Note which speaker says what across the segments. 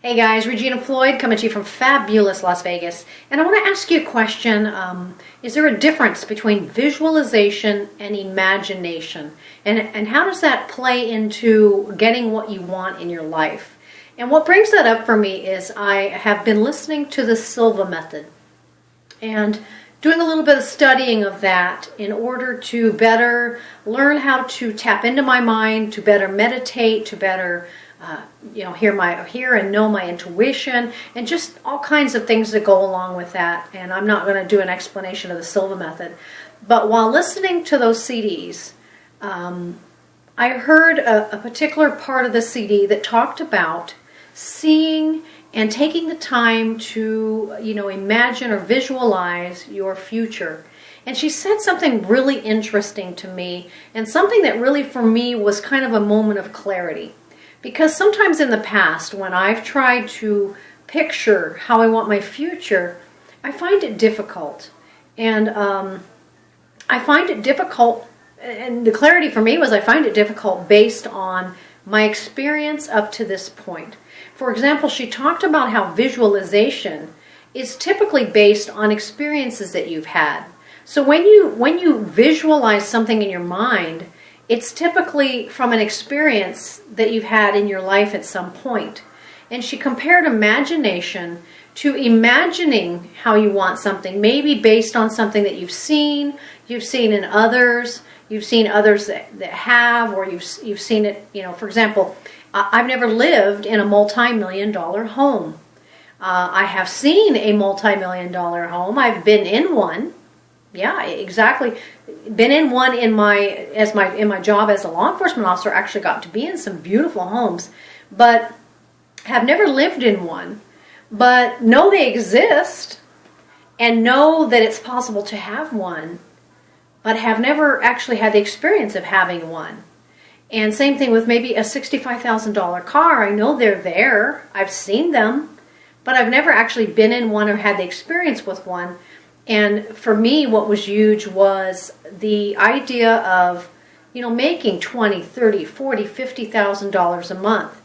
Speaker 1: Hey guys, Regina Floyd coming to you from fabulous Las Vegas. And I want to ask you a question. Is there a difference between visualization and imagination? And how does that play into getting what you want in your life? And what brings that up for me is I have been listening to the Silva method and doing a little bit of studying of that in order to better learn how to tap into my mind, to better meditate, to better hear and know my intuition, and just all kinds of things that go along with that. And I'm not going to do an explanation of the Silva method. But while listening to those CDs, I heard a particular part of the CD that talked about seeing and taking the time to, imagine or visualize your future. And she said something really interesting to me, and something that really for me was kind of a moment of clarity. Because sometimes in the past, when I've tried to picture how I want my future, I find it difficult. And I find it difficult, and the clarity for me was I find it difficult based on my experience up to this point. For example, she talked about how visualization is typically based on experiences that you've had. So when you visualize something in your mind, it's typically from an experience that you've had in your life at some point. And she compared imagination to imagining how you want something, maybe based on something that you've seen in others, you've seen others that have, or you've seen it, for example, I've never lived in a multi-million-dollar home. I have seen a multi-million-dollar home. I've been in one. Yeah, exactly. Been in one in my job as a law enforcement officer. Actually got to be in some beautiful homes, but have never lived in one. But know they exist and know that it's possible to have one, but have never actually had the experience of having one. And same thing with maybe a $65,000 car. I know they're there. I've seen them, but I've never actually been in one or had the experience with one. And for me, what was huge was the idea of, making $20,000, $30,000, $40,000, $50,000 a month.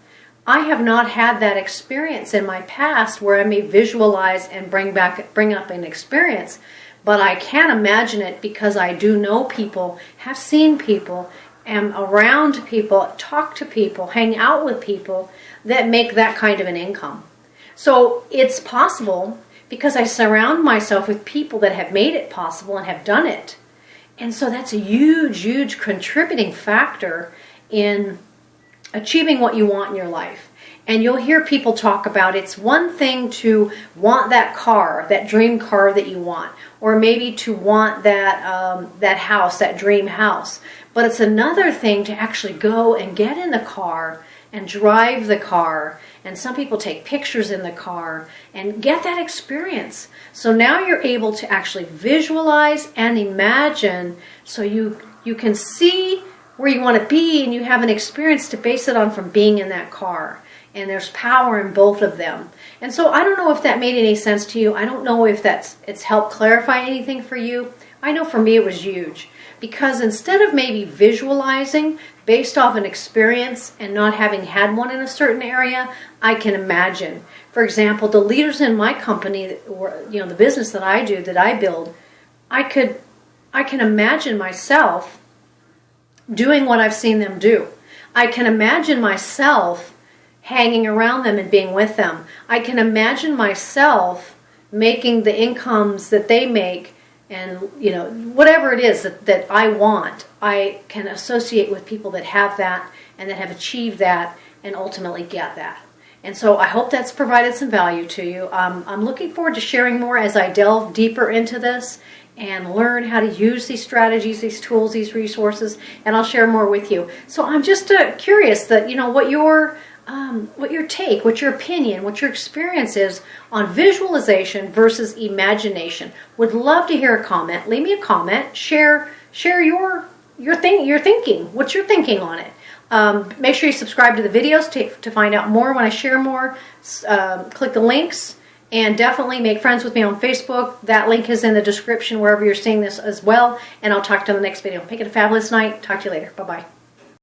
Speaker 1: I have not had that experience in my past where I may visualize and bring up an experience, but I can imagine it because I do know people, have seen people, am around people, talk to people, hang out with people that make that kind of an income. So it's possible because I surround myself with people that have made it possible and have done it. And so that's a huge, huge contributing factor in achieving what you want in your life. And you'll hear people talk about it's one thing to want that car, that dream car that you want, or maybe to want that house, that dream house. But it's another thing to actually go and get in the car and drive the car. And some people take pictures in the car and get that experience. So now you're able to actually visualize and imagine so you can see where you want to be, and you have an experience to base it on from being in that car. And there's power in both of them. And so I don't know if that made any sense to you. I don't know if it's helped clarify anything for you. I know for me it was huge. Because instead of maybe visualizing based off an experience and not having had one in a certain area, I can imagine. For example, the leaders in my company, or the business that I do, that I build, I can imagine myself doing what I've seen them do. I can imagine myself hanging around them and being with them. I can imagine myself making the incomes that they make, and whatever it is that I want, I can associate with people that have that and that have achieved that and ultimately get that. And so I hope that's provided some value to you. I'm looking forward to sharing more as I delve deeper into this and learn how to use these strategies, these tools, these resources, and I'll share more with you. So I'm just curious that what your take, what your opinion, what your experience is on visualization versus imagination. Would love to hear a comment. Leave me a comment. Share your thinking. What's your thinking on it? Make sure you subscribe to the videos to find out more when I share more. Click the links, and definitely make friends with me on Facebook. That link is in the description wherever you're seeing this as well. And I'll talk to you in the next video. Make it a fabulous night. Talk to you later. Bye-bye.